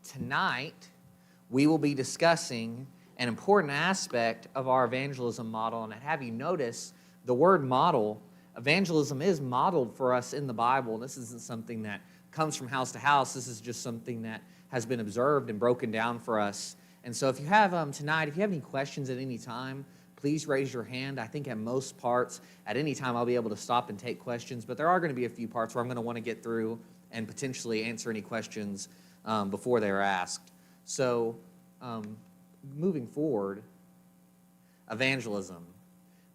tonight we will be discussing an important aspect of our evangelism model. And I'd have you notice the word model. Evangelism is modeled for us in the Bible. This isn't something that comes from house to house. This is just something that has been observed and broken down for us. And so if you have tonight, if you have any questions at any time, please raise your hand. I think at most parts, at any time, I'll be able to stop and take questions. But there are going to be a few parts where I'm going to want to get through and potentially answer any questions before they are asked. So moving forward, evangelism.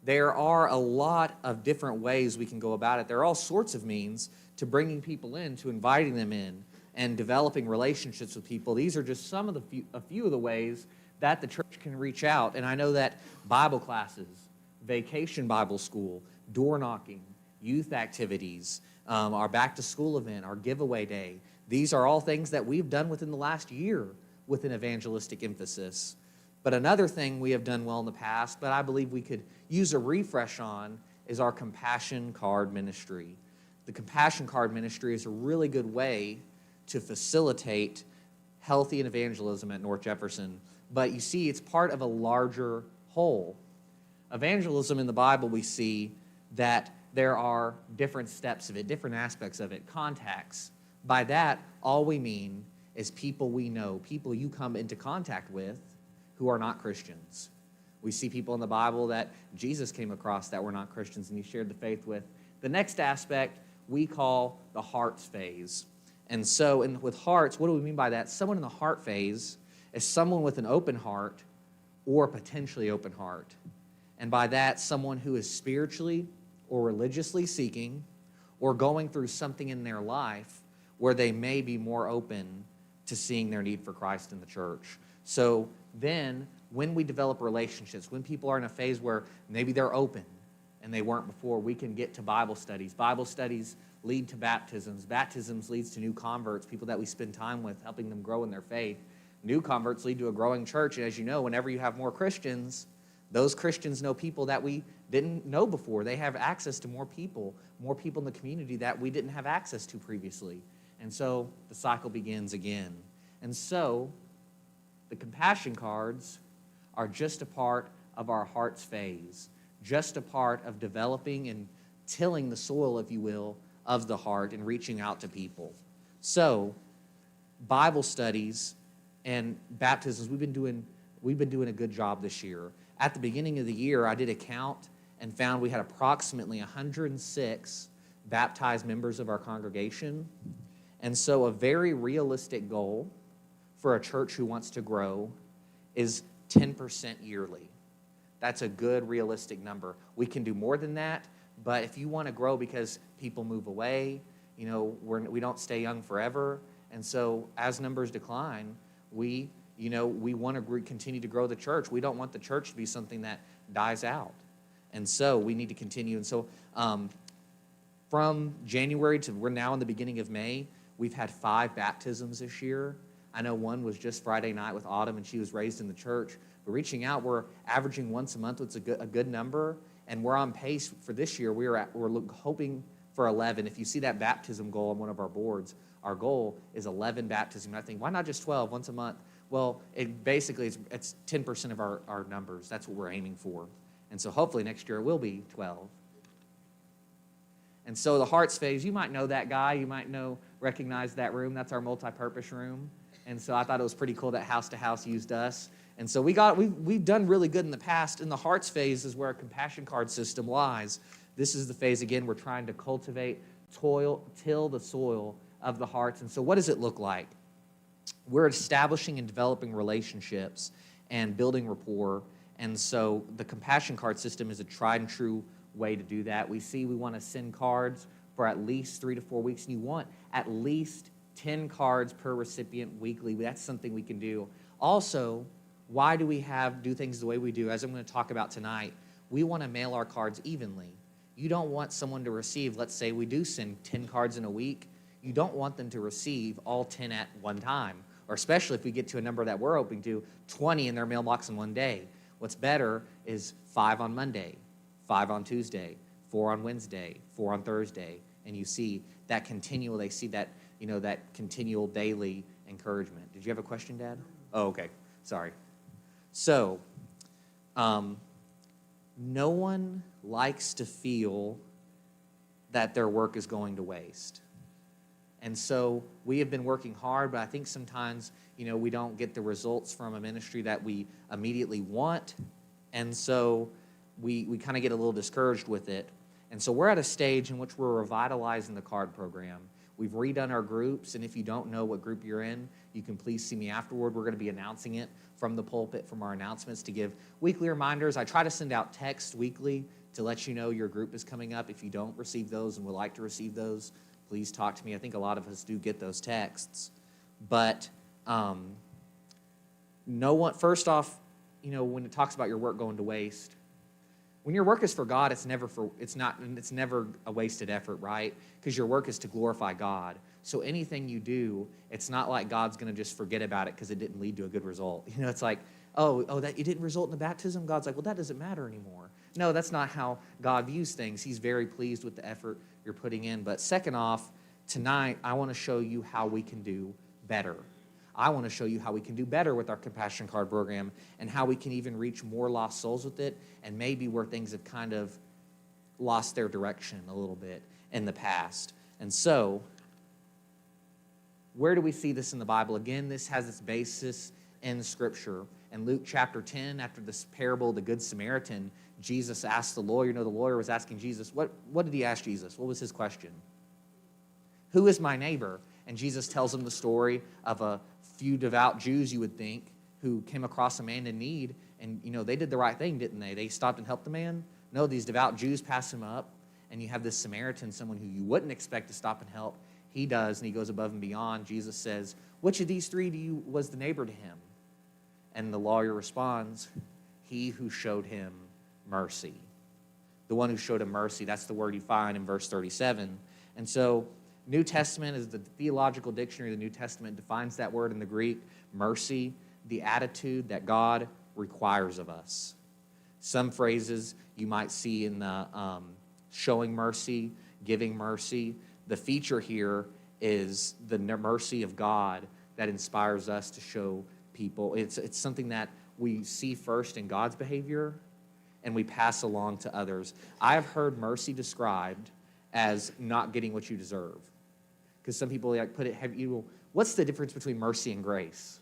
There are a lot of different ways we can go about it. There are all sorts of means to bringing people in, to inviting them in, and developing relationships with people. These are just some of a few of the ways that the church can reach out. And I know that Bible classes, vacation Bible school, door knocking, youth activities, our back to school event, our giveaway day, these are all things that we've done within the last year with an evangelistic emphasis. But another thing we have done well in the past, but I believe we could use a refresh on, is our Compassion Card Ministry. The Compassion Card Ministry is a really good way to facilitate healthy evangelism at North Jefferson. But you see, it's part of a larger whole. Evangelism in the Bible, we see that there are different steps of it, different aspects of it, contacts. By that, all we mean is people we know, people you come into contact with who are not Christians. We see people in the Bible that Jesus came across that were not Christians and he shared the faith with. The next aspect we call the hearts phase. And so with hearts, what do we mean by that? Someone in the heart phase is someone with an open heart or potentially open heart. And by that, someone who is spiritually or religiously seeking or going through something in their life where they may be more open to seeing their need for Christ in the church. So then when we develop relationships, when people are in a phase where maybe they're open and they weren't before, we can get to Bible studies. Bible studies lead to baptisms. Baptisms leads to new converts, people that we spend time with, helping them grow in their faith. New converts lead to a growing church. And as you know, whenever you have more Christians, those Christians know people that we didn't know before. They have access to more people in the community that we didn't have access to previously. And so the cycle begins again. And so the compassion cards are just a part of our hearts phase, just a part of developing and tilling the soil, if you will, of the heart and reaching out to people. So Bible studies and baptisms, we've been doing a good job this year. At the beginning of the year, I did a count and found we had approximately 106 baptized members of our congregation. And so a very realistic goal for a church who wants to grow is 10% yearly. That's a good, realistic number. We can do more than that, but if you want to grow because people move away, we don't stay young forever. And so as numbers decline, we want to continue to grow the church. We don't want the church to be something that dies out. And so we need to continue. And so from January to we're now in the beginning of May, we've had 5 baptisms this year. I know one was just Friday night with Autumn, and she was raised in the church. But reaching out, we're averaging once a month. It's a good number, and we're on pace for this year. We're hoping for 11. If you see that baptism goal on one of our boards, our goal is 11 baptisms. I think, why not just 12 once a month? Well, it's 10% of our numbers. That's what we're aiming for. And so hopefully next year it will be 12. And so the hearts phase, you might know that guy. You might recognize that room. That's our multi-purpose room. And so I thought it was pretty cool that House to House used us. And so we've done really good in the past. And the hearts phase is where a compassion card system lies. This is the phase, again, we're trying to cultivate, till the soil of the hearts. And so what does it look like? We're establishing and developing relationships and building rapport. And so the compassion card system is a tried and true way to do that. We want to send cards for at least 3 to 4 weeks, and you want at least 10 cards per recipient weekly. That's something we can do. Also, why do we do things the way we do? As I'm going to talk about tonight, we want to mail our cards evenly. You don't want someone to receive, let's say we do send 10 cards in a week, you don't want them to receive all 10 at one time, or especially if we get to a number that we're hoping to, 20 in their mailbox in one day. What's better is 5 on Monday, 5 on Tuesday, 4 on Wednesday, 4 on Thursday, and you see that continual, that continual daily encouragement. Did you have a question, Dad? Oh, okay. Sorry. So, no one likes to feel that their work is going to waste. And so we have been working hard, but I think sometimes, we don't get the results from a ministry that we immediately want. And so we kind of get a little discouraged with it. And so we're at a stage in which we're revitalizing the card program. We've redone our groups, and if you don't know what group you're in, you can please see me afterward. We're going to be announcing it from the pulpit, from our announcements, to give weekly reminders. I try to send out text weekly to let you know your group is coming up. If you don't receive those and would like to receive those, please talk to me. I think a lot of us do get those texts. But no one, first off, when it talks about your work going to waste, when your work is for God, it's never a wasted effort, right? Because your work is to glorify God. So anything you do, it's not like God's going to just forget about it because it didn't lead to a good result. It's like, that it didn't result in a baptism. God's like, well, that doesn't matter anymore. No, that's not how God views things. He's very pleased with the effort you're putting in. But second off, tonight, I want to show you how we can do better. I want to show you how we can do better with our Compassion Card program and how we can even reach more lost souls with it, and maybe where things have kind of lost their direction a little bit in the past. And so, where do we see this in the Bible? Again, this has its basis in Scripture. In Luke chapter 10, after this parable of the Good Samaritan, Jesus asked the lawyer, the lawyer was asking Jesus, what did he ask Jesus? What was his question? Who is my neighbor? And Jesus tells him the story of a few devout Jews, you would think, who came across a man in need, and they did the right thing, didn't they? They stopped and helped the man. No, these devout Jews pass him up, and you have this Samaritan, someone who you wouldn't expect to stop and help. He does, and he goes above and beyond. Jesus says, which of these three was the neighbor to him? And the lawyer responds, he who showed him mercy. The one who showed him mercy, that's the word you find in verse 37. And so New Testament is the theological dictionary of the New Testament, defines that word in the Greek, mercy, the attitude that God requires of us. Some phrases you might see in the showing mercy, giving mercy. The feature here is the mercy of God that inspires us to show people. It's something that we see first in God's behavior and we pass along to others. I have heard mercy described as not getting what you deserve. Because some people what's the difference between mercy and grace?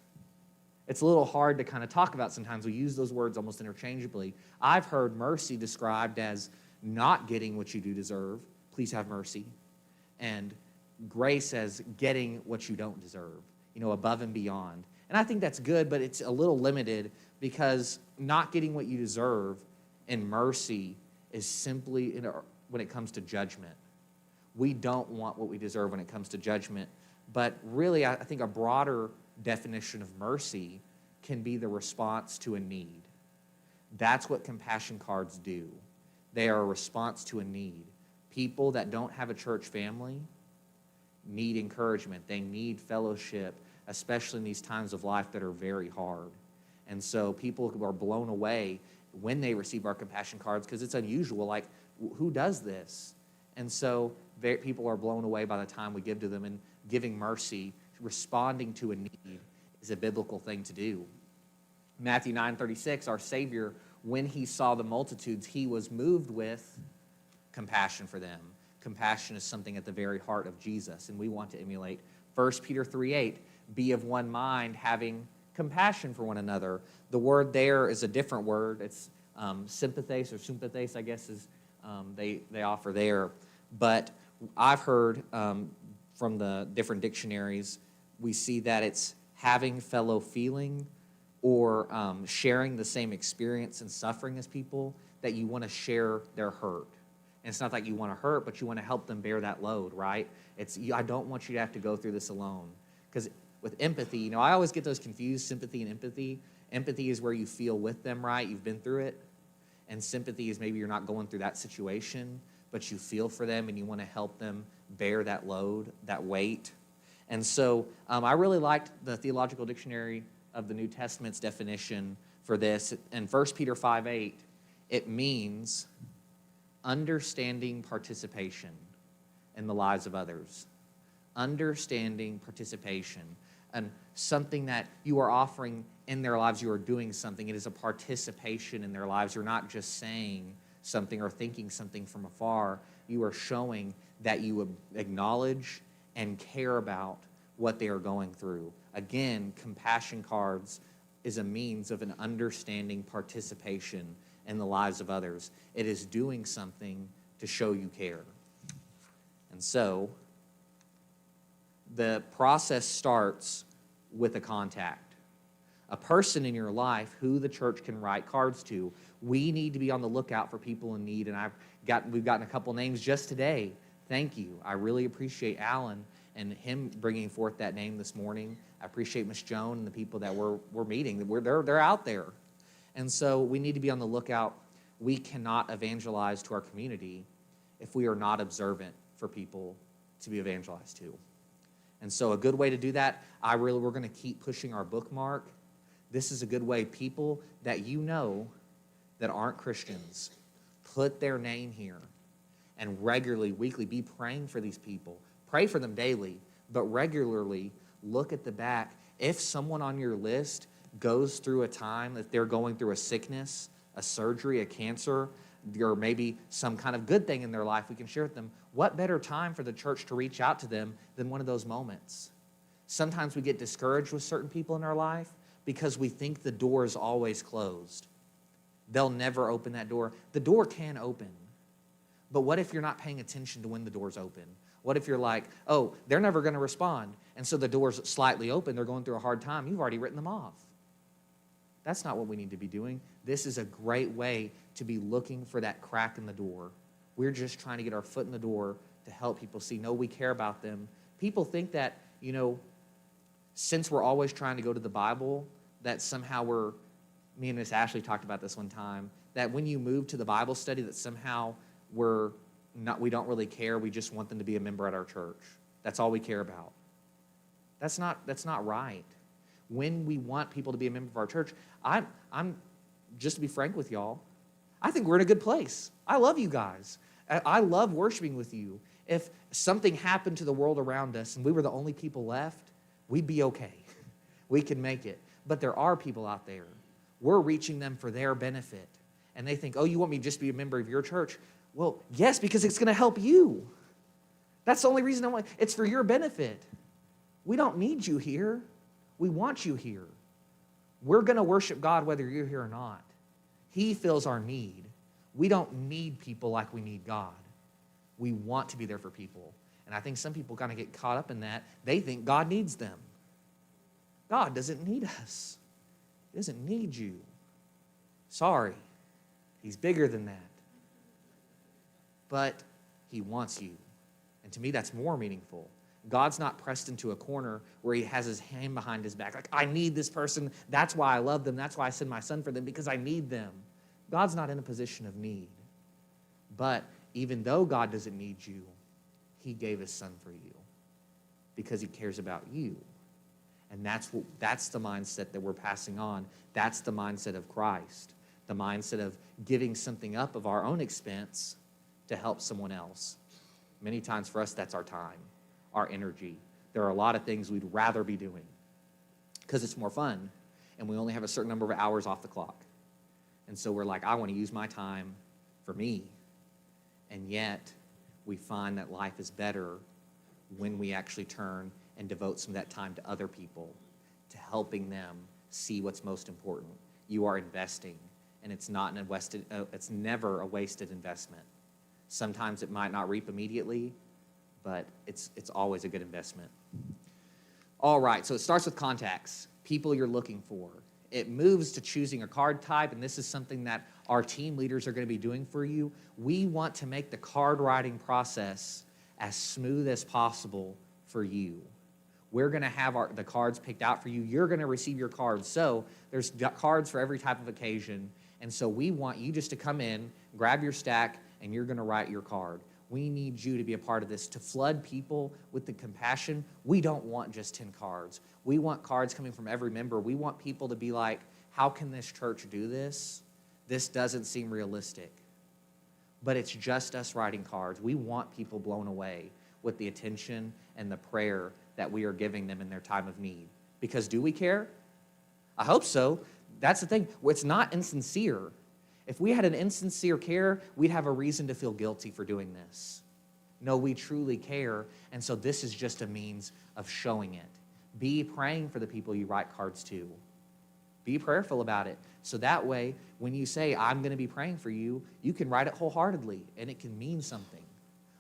It's a little hard to kind of talk about sometimes. We use those words almost interchangeably. I've heard mercy described as not getting what you do deserve. Please have mercy. And grace as getting what you don't deserve, above and beyond. And I think that's good, but it's a little limited because not getting what you deserve in mercy is simply when it comes to judgment. We don't want what we deserve when it comes to judgment. But really, I think a broader definition of mercy can be the response to a need. That's what compassion cards do. They are a response to a need. People that don't have a church family need encouragement. They need fellowship, especially in these times of life that are very hard. And so people are blown away when they receive our compassion cards because it's unusual. Like, who does this? And so people are blown away by the time we give to them. And giving mercy, responding to a need, is a biblical thing to do. Matthew 9:36, our Savior, when he saw the multitudes, he was moved with compassion for them. Compassion is something at the very heart of Jesus, and we want to emulate. 1 Peter 3:8, be of one mind, having compassion for one another. The word there is a different word. It's sympathese or sympathese, I guess, is they offer there. But I've heard from the different dictionaries, we see that it's having fellow feeling or sharing the same experience and suffering as people, that you want to share their hurt. And it's not like you want to hurt, but you want to help them bear that load, right? I don't want you to have to go through this alone. Because with empathy, I always get those confused, sympathy and empathy. Empathy is where you feel with them, right? You've been through it. And sympathy is maybe you're not going through that situation, but you feel for them and you want to help them bear that load, that weight. And so I really liked the Theological Dictionary of the New Testament's definition for this. In 1 Peter 5:8, it means understanding participation in the lives of others. Understanding participation. and something that you are offering in their lives. You are doing something. It is a participation in their lives. You're not just saying something or thinking something from afar. You are showing that you acknowledge and care about what they are going through. Again, compassion cards is a means of an understanding participation in the lives of others. It is doing something to show you care. And so, the process starts with a contact. A person in your life who the church can write cards to. We need to be on the lookout for people in need, and we've gotten a couple names just today. Thank you. I really appreciate Alan and him bringing forth that name this morning. I appreciate Miss Joan and the people that we're meeting. They're out there. And so we need to be on the lookout. We cannot evangelize to our community if we are not observant for people to be evangelized to. And so a good way to do that, we're going to keep pushing our bookmark. This is a good way. People that you know that aren't Christians, put their name here and regularly, weekly, be praying for these people. Pray for them daily, but regularly look at the back. If someone on your list goes through a time that they're going through a sickness, a surgery, a cancer, or maybe some kind of good thing in their life we can share with them, what better time for the church to reach out to them than one of those moments? Sometimes we get discouraged with certain people in our life because we think the door is always closed. They'll never open that door. The door can open. But what if you're not paying attention to when the door's open? What if you're like, oh, they're never going to respond, and so the door's slightly open, they're going through a hard time, you've already written them off. That's not what we need to be doing. This is a great way to be looking for that crack in the door. We're just trying to get our foot in the door to help people see, no, we care about them. People think that, since we're always trying to go to the Bible, that somehow me and Miss Ashley talked about this one time, that when you move to the Bible study, that somehow we don't really care. We just want them to be a member at our church. That's all we care about. That's not right. When we want people to be a member of our church, I'm just to be frank with y'all, I think we're in a good place. I love you guys. I love worshiping with you. If something happened to the world around us and we were the only people left, we'd be okay. We can make it. But there are people out there. We're reaching them for their benefit. And they think, oh, you want me to just be a member of your church? Well, yes, because it's going to help you. That's the only reason I want. It's for your benefit. We don't need you here. We want you here. We're going to worship God whether you're here or not. He fills our need. We don't need people like we need God. We want to be there for people. And I think some people kind of get caught up in that. They think God needs them. God doesn't need us. He doesn't need you. Sorry. He's bigger than that. But he wants you. And to me, that's more meaningful. God's not pressed into a corner where he has his hand behind his back. Like, I need this person. That's why I love them. That's why I send my son for them, because I need them. God's not in a position of need. But even though God doesn't need you, he gave his son for you because he cares about you. And that's the mindset that we're passing on. That's the mindset of Christ, the mindset of giving something up of our own expense to help someone else. Many times for us, that's our time, our energy. There are a lot of things we'd rather be doing because it's more fun, and we only have a certain number of hours off the clock. And so we're like, I want to use my time for me. And yet, we find that life is better when we actually turn and devote some of that time to other people, to helping them see what's most important. You are investing, and it's never a wasted investment. Sometimes it might not reap immediately, but it's always a good investment. All right, so it starts with contacts, people you're looking for. It moves to choosing a card type, and this is something that our team leaders are going to be doing for you. We want to make the card writing process as smooth as possible for you. We're going to have the cards picked out for you. You're going to receive your cards. So there's cards for every type of occasion, and so we want you just to come in, grab your stack, and you're going to write your card. We need you to be a part of this, to flood people with the compassion. We don't want just 10 cards. We want cards coming from every member. We want people to be like, how can this church do this? This doesn't seem realistic. But it's just us writing cards. We want people blown away with the attention and the prayer that we are giving them in their time of need. Because do we care? I hope so. That's the thing. It's not insincere. If we had an insincere care, we'd have a reason to feel guilty for doing this. No, we truly care, and so this is just a means of showing it. Be praying for the people you write cards to. Be prayerful about it. So that way, when you say, I'm going to be praying for you, you can write it wholeheartedly, and it can mean something.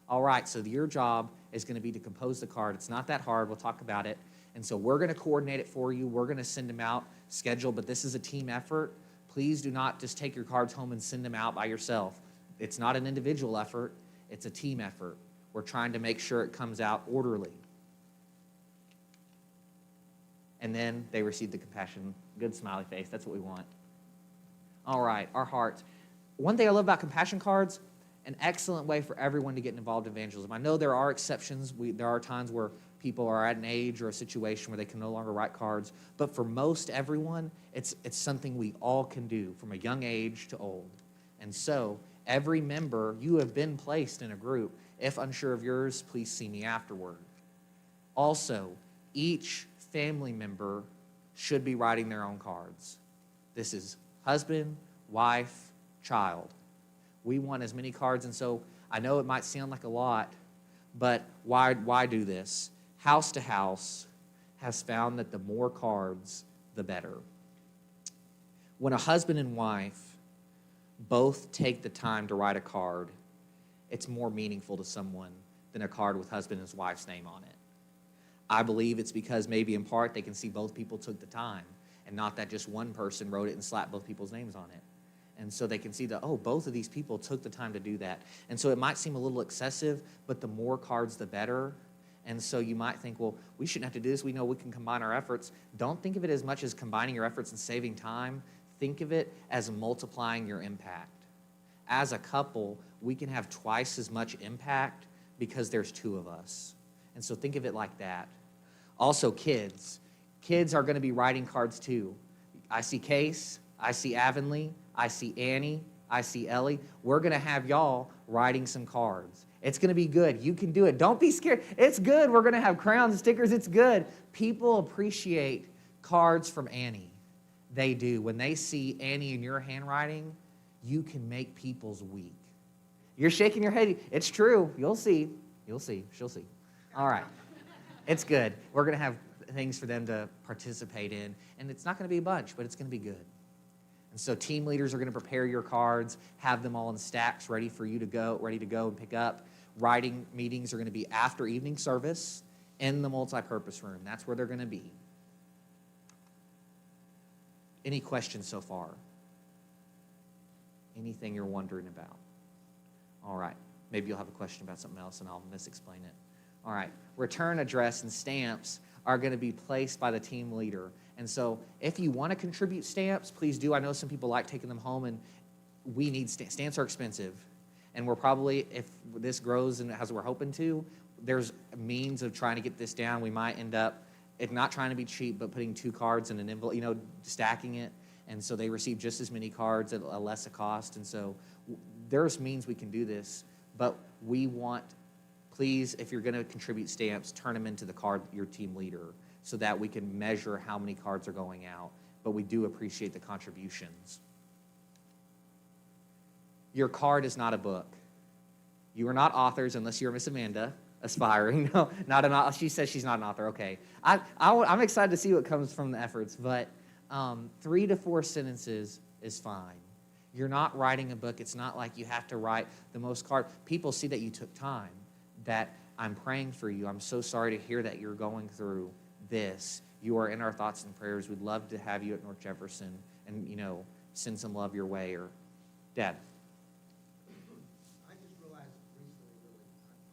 All right, so your job is going to be to compose the card. It's not that hard. We'll talk about it. And so we're going to coordinate it for you. We're going to send them out, schedule, but this is a team effort. Please do not just take your cards home and send them out by yourself. It's not an individual effort. It's a team effort. We're trying to make sure it comes out orderly. And then they receive the compassion. Good smiley face. That's what we want. All right, our hearts. One thing I love about compassion cards, an excellent way for everyone to get involved in evangelism. I know there are exceptions. There are times where people are at an age or a situation where they can no longer write cards. But for most everyone, it's something we all can do from a young age to old. And so every member, you have been placed in a group. If unsure of yours, please see me afterward. Also, each family member should be writing their own cards. This is husband, wife, child. We want as many cards, and so I know it might sound like a lot, but why do this? House to House has found that the more cards, the better. When a husband and wife both take the time to write a card, it's more meaningful to someone than a card with husband and his wife's name on it. I believe it's because maybe in part they can see both people took the time and not that just one person wrote it and slapped both people's names on it. And so they can see that, oh, both of these people took the time to do that. And so it might seem a little excessive, but the more cards, the better. And so you might think, well, we shouldn't have to do this. We know we can combine our efforts. Don't think of it as much as combining your efforts and saving time. Think of it as multiplying your impact. As a couple, we can have twice as much impact because there's two of us. And so think of it like that. Also, kids. Kids are going to be writing cards too. I see Case, I see Avonlea, I see Annie, I see Ellie. We're going to have y'all writing some cards. It's going to be good. You can do it. Don't be scared. It's good. We're going to have crowns and stickers. It's good. People appreciate cards from Annie. They do. When they see Annie in your handwriting, you can make people's week. You're shaking your head. It's true. You'll see. You'll see. She'll see. All right. It's good. We're going to have things for them to participate in. And it's not going to be a bunch, but it's going to be good. And so team leaders are going to prepare your cards, have them all in stacks ready for you to go and pick up. Writing meetings are going to be after evening service in the multipurpose room. That's where they're going to be. Any questions so far? Anything you're wondering about? All right. Maybe you'll have a question about something else and I'll misexplain it. All right. Return address and stamps are going to be placed by the team leader. And so if you want to contribute stamps, please do. I know some people like taking them home, and we need stamps. Stamps are expensive. And we're probably, if this grows and as we're hoping to, there's a means of trying to get this down. We might end up, if not trying to be cheap, but putting 2 cards in an envelope, stacking it. And so they receive just as many cards at a lesser cost. And so there's means we can do this. But we want, please, if you're going to contribute stamps, turn them into the card your team leader so that we can measure how many cards are going out. But we do appreciate the contributions. Your card is not a book. You are not authors unless you're Miss Amanda, aspiring. No, not an author. She says she's not an author. Okay. I'm excited to see what comes from the efforts, but 3 to 4 sentences is fine. You're not writing a book. It's not like you have to write the most card. People see that you took time, that I'm praying for you. I'm so sorry to hear that you're going through this. You are in our thoughts and prayers. We'd love to have you at North Jefferson and, send some love your way. Or, Dad. I just realized recently, really,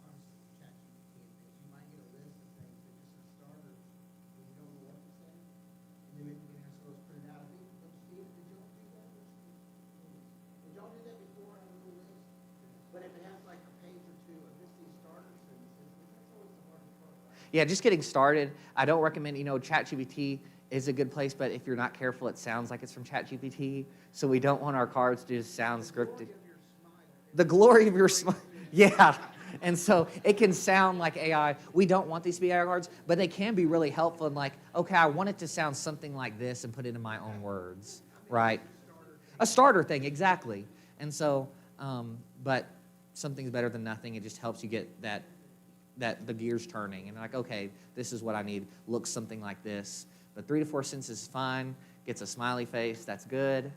honestly, ChatGPT and things, you might get a list of things that just are starters, and you don't know what to say, and then you can have someone print it out. I think, Steve, did y'all do that? Did y'all do that before on a little list? But if it has like a page or two of just these starter sentences, that's always the hardest part, right? Yeah, just getting started. I don't recommend, ChatGPT is a good place, but if you're not careful, it sounds like it's from ChatGPT. So we don't want our cards to just sound scripted. The glory of your smile. Yeah, And so it can sound like AI. We don't want these to be AI cards, but they can be really helpful in like, okay, I want it to sound something like this and put it in my own words, right? A starter thing, exactly. And so, but something's better than nothing. It just helps you get that the gears turning. And like, okay, this is what I need. Looks something like this. But 3 to 4 sentences is fine. Gets a smiley face. That's good.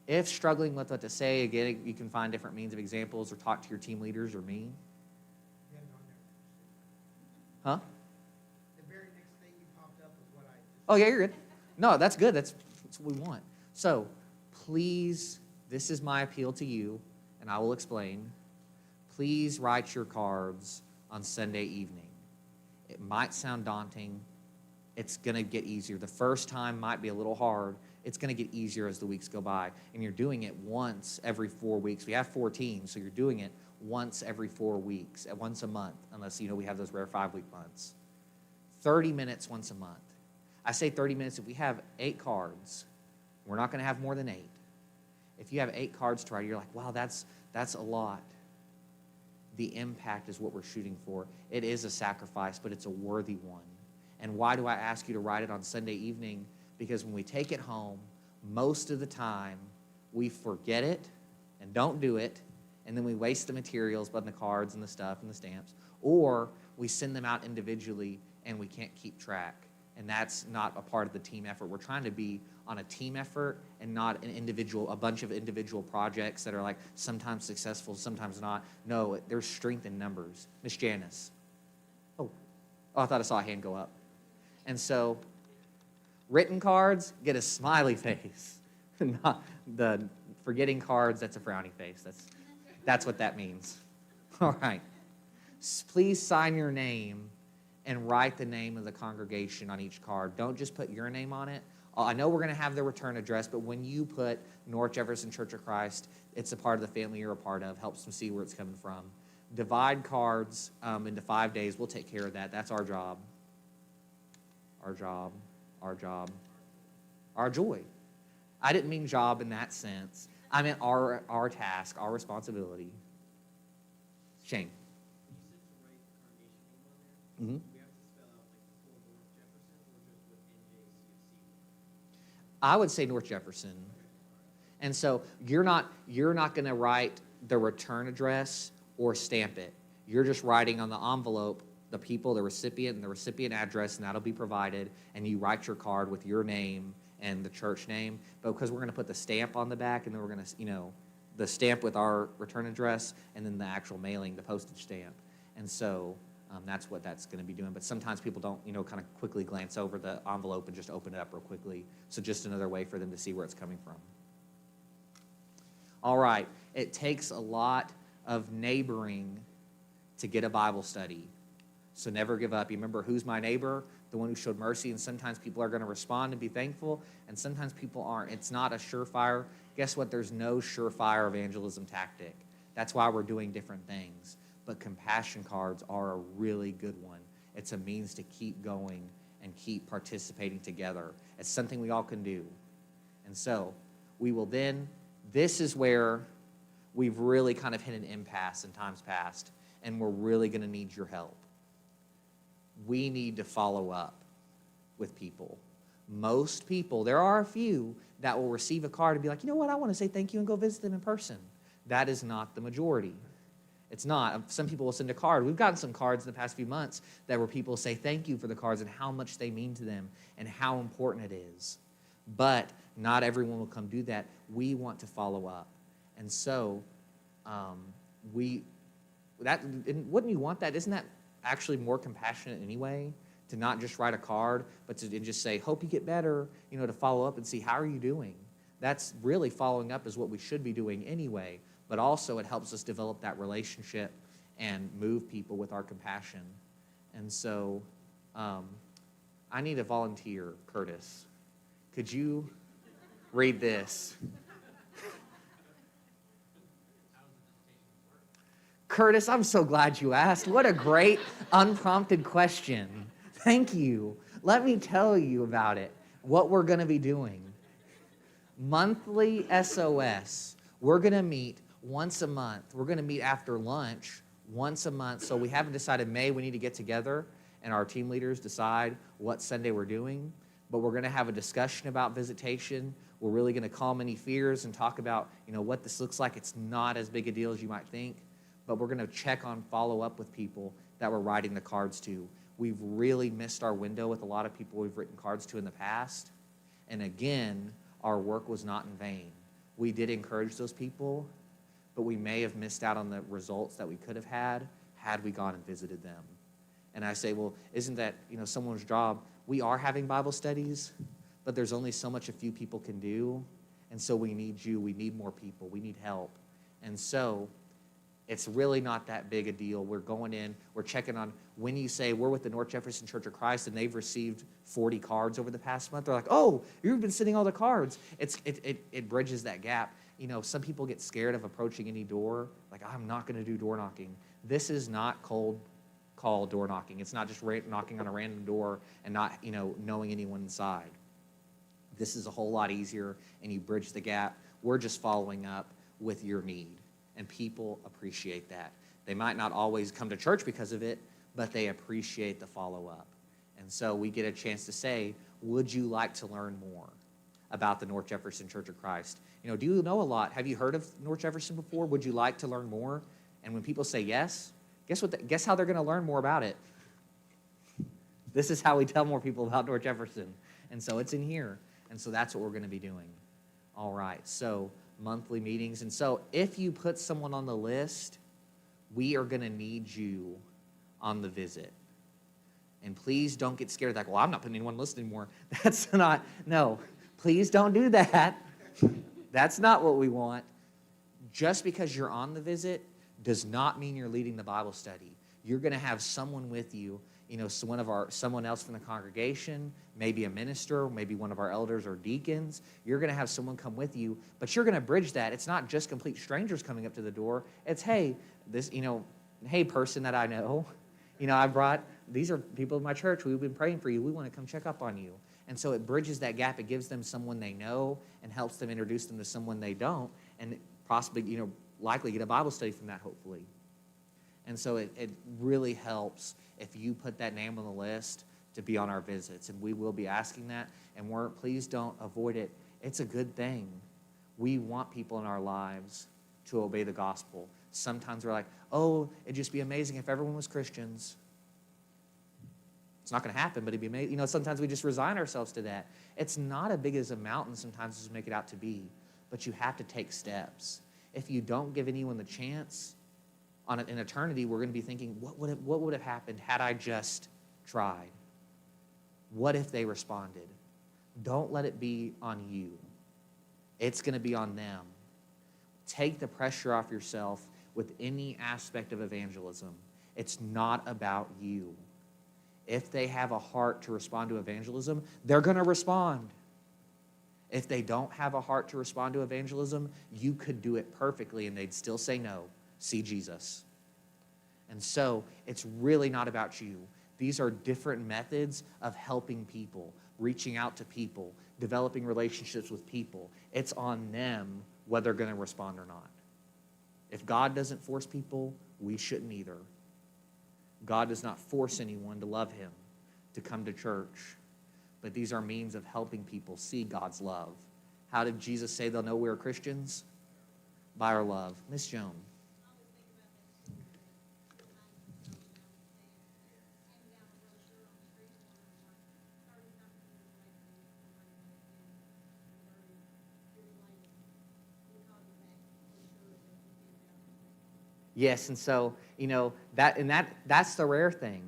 If struggling with what to say, again, you can find different means of examples or talk to your team leaders or me. Huh? The very next thing you popped up was what I just... Oh, yeah, you're good. No, that's good. That's what we want. So please, this is my appeal to you, and I will explain. Please write your cards on Sunday evening. It might sound daunting. It's going to get easier. The first time might be a little hard. It's going to get easier as the weeks go by. And you're doing it once every 4 weeks. We have 4 teams, so you're doing it once every 4 weeks, once a month, unless, we have those rare 5-week months. 30 minutes once a month. I say 30 minutes if we have 8 cards. We're not going to have more than 8. If you have 8 cards to write, you're like, wow, that's a lot. The impact is what we're shooting for. It is a sacrifice, but it's a worthy one. And why do I ask you to write it on Sunday evening? Because when we take it home, most of the time, we forget it and don't do it, and then we waste the materials, but the cards and the stuff and the stamps, or we send them out individually and we can't keep track. And that's not a part of the team effort. We're trying to be on a team effort and not a bunch of individual projects that are like sometimes successful, sometimes not. No, there's strength in numbers. Miss Janice. Oh, I thought I saw a hand go up. And so written cards get a smiley face. Not the forgetting cards, that's a frowny face. That's what that means. All right. Please sign your name and write the name of the congregation on each card. Don't just put your name on it. I know we're going to have the return address, but when you put North Jefferson Church of Christ, it's a part of the family you're a part of. Helps them see where it's coming from. Divide cards into 5 days. We'll take care of that. That's our job. Our job. Our job. Our joy. I didn't mean job in that sense. I meant our task, our responsibility. Shane. Mm-hmm. I would say North Jefferson. And so you're not going to write the return address or stamp it. You're just writing on the envelope the people, the recipient, and the recipient address, and that'll be provided, and you write your card with your name and the church name. But because we're going to put the stamp on the back, and then we're going to, the stamp with our return address, and then the actual mailing, the postage stamp. And so that's what that's going to be doing. But sometimes people don't, kind of quickly glance over the envelope and just open it up real quickly. So just another way for them to see where it's coming from. All right. It takes a lot of neighboring to get a Bible study. So never give up. You remember, who's my neighbor? The one who showed mercy. And sometimes people are going to respond and be thankful, and sometimes people aren't. It's not a surefire. Guess what? There's no surefire evangelism tactic. That's why we're doing different things. But compassion cards are a really good one. It's a means to keep going and keep participating together. It's something we all can do. And so we will then, this is where we've really kind of hit an impasse in times past, and we're really going to need your help. We need to follow up with people. Most people, there are a few that will receive a card and be like, you know what, I want to say thank you and go visit them in person. That is not the majority. It's not. Some people will send a card. We've gotten some cards in the past few months that where people say thank you for the cards and how much they mean to them and how important it is. But not everyone will come do that. We want to follow up. And so wouldn't you want that? Isn't that actually more compassionate anyway, to not just write a card, but to just say, hope you get better, to follow up and see, how are you doing? That's really following up is what we should be doing anyway, but also it helps us develop that relationship and move people with our compassion. And so I need a volunteer, Curtis. Could you read this? Curtis, I'm so glad you asked. What a great unprompted question. Thank you. Let me tell you about it, what we're going to be doing. Monthly SOS. We're going to meet once a month. We're going to meet after lunch once a month. So we haven't decided May we need to get together and our team leaders decide what Sunday we're doing. But we're going to have a discussion about visitation. We're really going to calm any fears and talk about, what this looks like. It's not as big a deal as you might think. But we're going to check on follow-up with people that we're writing the cards to. We've really missed our window with a lot of people we've written cards to in the past. And again, our work was not in vain. We did encourage those people, but we may have missed out on the results that we could have had we gone and visited them. And I say, well, isn't that, someone's job? We are having Bible studies, but there's only so much a few people can do. And so we need you. We need more people. We need help. And so it's really not that big a deal. We're going in, we're checking on, when you say we're with the North Jefferson Church of Christ and they've received 40 cards over the past month, they're like, oh, you've been sending all the cards. It bridges that gap. Some people get scared of approaching any door, like, I'm not going to do door knocking. This is not cold call door knocking. It's not just knocking on a random door and not, knowing anyone inside. This is a whole lot easier, and you bridge the gap. We're just following up with your need. And people appreciate that. They might not always come to church because of it, but they appreciate the follow-up. And so we get a chance to say, would you like to learn more about the North Jefferson Church of Christ? Do you know a lot? Have you heard of North Jefferson before? Would you like to learn more? And when people say yes, guess how they're going to learn more about it? This is how we tell more people about North Jefferson. And so it's in here. And so that's what we're going to be doing. All right, so monthly meetings. And so if you put someone on the list, we are going to need you on the visit. And please don't get scared like, well, I'm not putting anyone on the list anymore. No, please don't do that. That's not what we want. Just because you're on the visit does not mean you're leading the Bible study. You're going to have someone with you, someone else from the congregation, maybe a minister, maybe one of our elders or deacons. You're going to have someone come with you, but you're going to bridge that. It's not just complete strangers coming up to the door. It's, hey, hey, person that I know, these are people in my church. We've been praying for you. We want to come check up on you. And so it bridges that gap. It gives them someone they know and helps them introduce them to someone they don't, and possibly, likely get a Bible study from that, hopefully. And so it really helps if you put that name on the list to be on our visits. And we will be asking that. And please don't avoid it. It's a good thing. We want people in our lives to obey the gospel. Sometimes we're like, oh, it'd just be amazing if everyone was Christians. It's not going to happen, but it'd be amazing. Sometimes we just resign ourselves to that. It's not as big as a mountain sometimes as we make it out to be. But you have to take steps. If you don't give anyone the chance, in eternity, we're going to be thinking, what would have happened had I just tried? What if they responded? Don't let it be on you. It's going to be on them. Take the pressure off yourself with any aspect of evangelism. It's not about you. If they have a heart to respond to evangelism, they're going to respond. If they don't have a heart to respond to evangelism, you could do it perfectly and they'd still say no. See Jesus. And so it's really not about you. These are different methods of helping people, reaching out to people, developing relationships with people. It's on them whether they're going to respond or not. If God doesn't force people, we shouldn't either. God does not force anyone to love him, to come to church. But these are means of helping people see God's love. How did Jesus say they'll know we're Christians? By our love. Miss Joan. Yes, and so, that's the rare thing.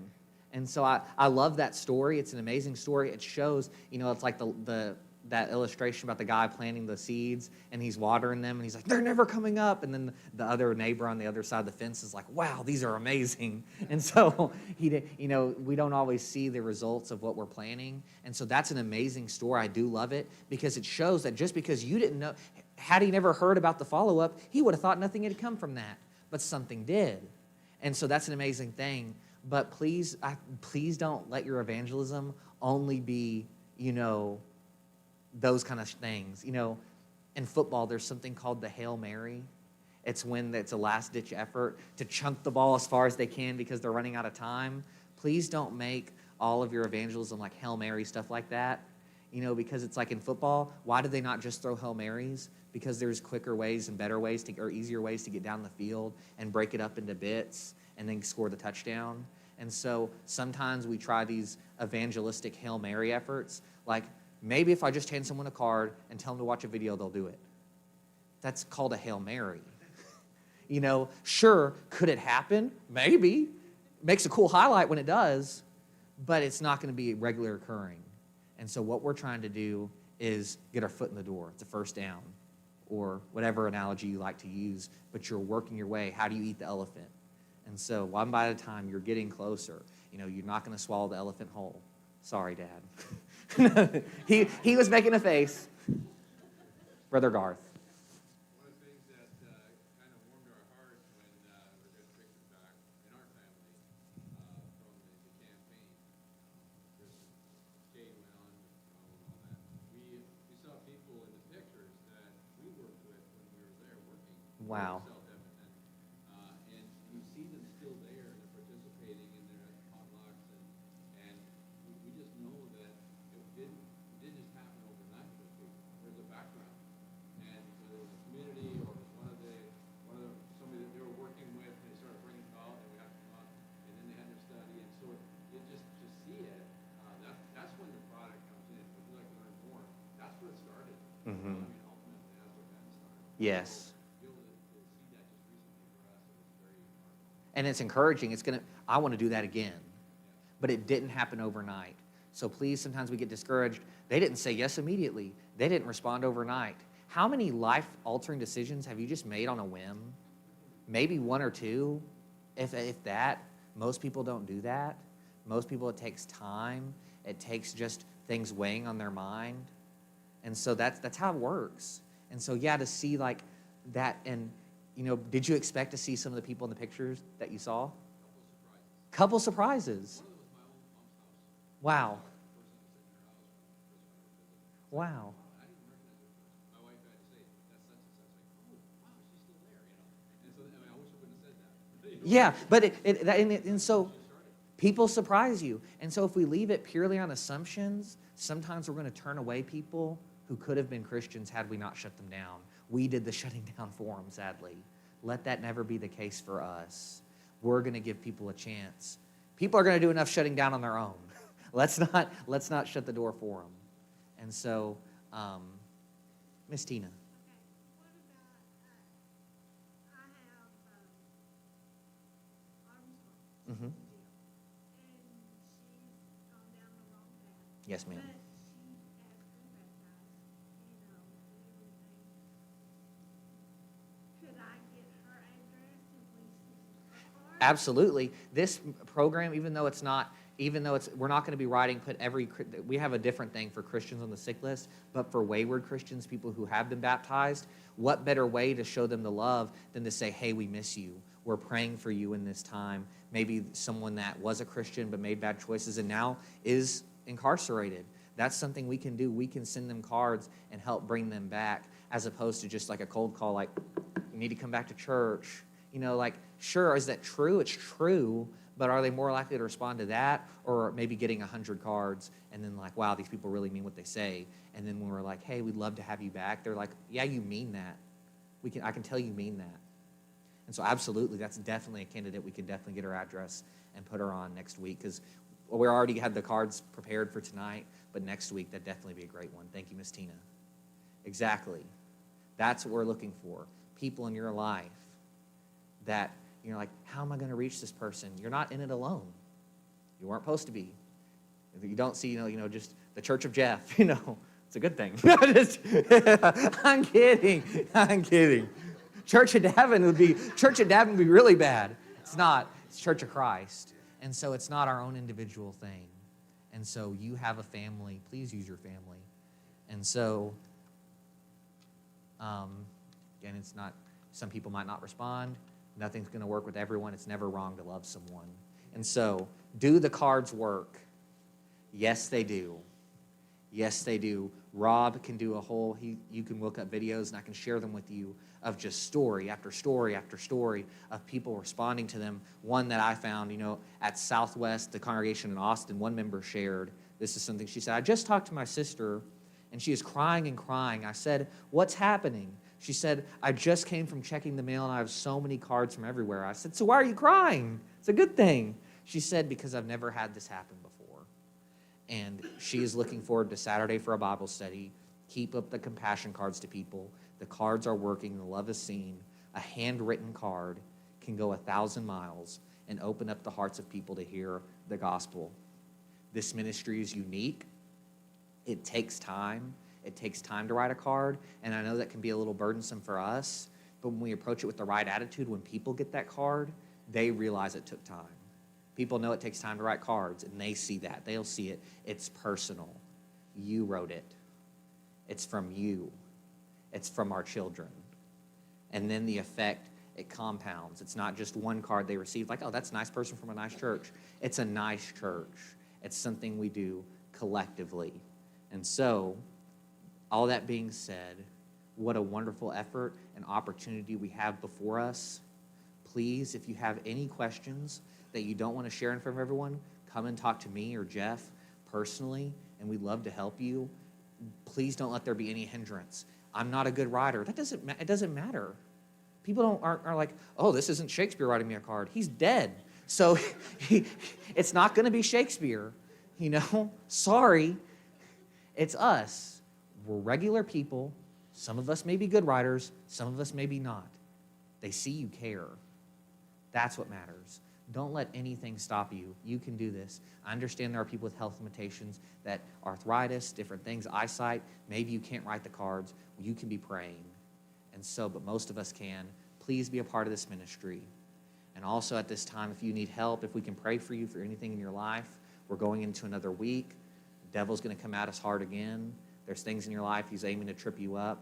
And so I love that story. It's an amazing story. It shows, it's like that illustration about the guy planting the seeds, and he's watering them, and he's like, they're never coming up. And then the other neighbor on the other side of the fence is like, wow, these are amazing. And so, we don't always see the results of what we're planting. And so that's an amazing story. I do love it because it shows that just because you didn't know, had he never heard about the follow-up, he would have thought nothing had come from that. But something did. And so that's an amazing thing. But please don't let your evangelism only be, those kind of things. In football, there's something called the Hail Mary. It's when it's a last-ditch effort to chunk the ball as far as they can because they're running out of time. Please don't make all of your evangelism like Hail Mary, stuff like that. Because it's like in football, why do they not just throw Hail Marys? Because there's quicker ways and better ways or easier ways to get down the field and break it up into bits and then score the touchdown. And so sometimes we try these evangelistic Hail Mary efforts. Like maybe if I just hand someone a card and tell them to watch a video, they'll do it. That's called a Hail Mary. Sure, could it happen? Maybe. Makes a cool highlight when it does, but it's not going to be regular occurring. And so what we're trying to do is get our foot in the door. It's a first down, or whatever analogy you like to use, but you're working your way. How do you eat the elephant? And so one bite at a time, you're getting closer. You're not going to swallow the elephant whole. Sorry, Dad. he was making a face. Brother Garth. One of the things that kind of warmed our hearts when we got pictures back in our family from the campaign. Kate went on and all that. We saw people in the pictures that we worked with when we were there working. Wow. And you see them still there, and they're participating in their potlucks, and we just know that it didn't just happen overnight with people. There's a background. And so there was a community, or it was somebody that they were working with, and they started bringing it out, and we got to come up, and then they had their study, and so you just to see it, that's when the product comes in. If you like to learn more, that's where it started. Mm-hmm. Ultimately, that's where that started. Yes. So, to be able to see that just recently for us, it was very powerful. And it's encouraging. I want to do that again. But it didn't happen overnight. So please, sometimes we get discouraged. They didn't say yes immediately. They didn't respond overnight. How many life-altering decisions have you just made on a whim? Maybe one or two, if that. Most people don't do that. Most people, it takes time. It takes just things weighing on their mind. And so that's how it works. And so, to see like that, and, did you expect to see some of the people in the pictures that you saw? Couple surprises. Wow. Wow. I didn't recognize her first. My wife had to say, that's such and such. Like, oh, wow, she's still there, And so, I wish I wouldn't have said that. Yeah, but and so people surprise you. And so if we leave it purely on assumptions, sometimes we're going to turn away people who could have been Christians had we not shut them down. We did the shutting down for them, sadly. Let that never be the case for us. We're going to give people a chance. People are going to do enough shutting down on their own. Let's not shut the door for them. And so, Miss Tina. Okay, what about, I have Armstrong, Mm-hmm. and she's gone down the wrong path. Yes, ma'am. But she has been baptized, and everything. Could I get her address and please get her card? Absolutely. This program, we're not going to be writing, we have a different thing for Christians on the sick list, but for wayward Christians, people who have been baptized, what better way to show them the love than to say, hey, we miss you. We're praying for you in this time. Maybe someone that was a Christian but made bad choices and now is incarcerated. That's something we can do. We can send them cards and help bring them back, as opposed to just like a cold call, like, you need to come back to church. Sure, is that true? It's true, but are they more likely to respond to that, or maybe getting 100 cards and then like, wow, these people really mean what they say? And then when we're like, hey, we'd love to have you back, they're like, yeah, you mean that. I can tell you mean that. And so absolutely, that's definitely a candidate. We can definitely get her address and put her on next week, because we already had the cards prepared for tonight, but next week, that'd definitely be a great one. Thank you, Miss Tina. Exactly. That's what we're looking for. People in your life that you're like, how am I going to reach this person? You're not in it alone. You weren't supposed to be. You don't see, just the Church of Jeff, it's a good thing. I'm kidding. Church of Davin would be really bad. It's not. It's Church of Christ. And so it's not our own individual thing. And so you have a family. Please use your family. And so, again, it's not, some people might not respond. Nothing's going to work with everyone. It's never wrong to love someone. And so, do the cards work? Yes, they do. Yes, they do. Rob can do a whole, you can look up videos and I can share them with you of just story after story after story of people responding to them. One that I found, at Southwest, the congregation in Austin, one member shared, this is something she said, I just talked to my sister and she is crying and crying. I said, what's happening? She said, I just came from checking the mail and I have so many cards from everywhere. I said, so why are you crying? It's a good thing. She said, because I've never had this happen before. And she is looking forward to Saturday for a Bible study. Keep up the compassion cards to people. The cards are working. The love is seen. A handwritten card can go 1,000 miles and open up the hearts of people to hear the gospel. This ministry is unique. It takes time. It takes time to write a card, and I know that can be a little burdensome for us, but when we approach it with the right attitude, when people get that card, they realize it took time. People know it takes time to write cards, and they see that. They'll see it. It's personal. You wrote it. It's from you. It's from our children. And then the effect, it compounds. It's not just one card they received, like, oh, that's a nice person from a nice church. It's a nice church. It's something we do collectively. And so, all that being said, what a wonderful effort and opportunity we have before us. Please, if you have any questions that you don't want to share in front of everyone, come and talk to me or Jeff personally, and we'd love to help you. Please don't let there be any hindrance. I'm not a good writer. It doesn't matter. People aren't like, oh, this isn't Shakespeare writing me a card. He's dead. So it's not going to be Shakespeare. Sorry. It's us. We're regular people. Some of us may be good writers. Some of us may be not. They see you care. That's what matters. Don't let anything stop you. You can do this. I understand there are people with health limitations, that arthritis, different things, eyesight. Maybe you can't write the cards. You can be praying. But most of us can. Please be a part of this ministry. And also at this time, if you need help, if we can pray for you for anything in your life, we're going into another week. The devil's going to come at us hard again. There's things in your life he's aiming to trip you up.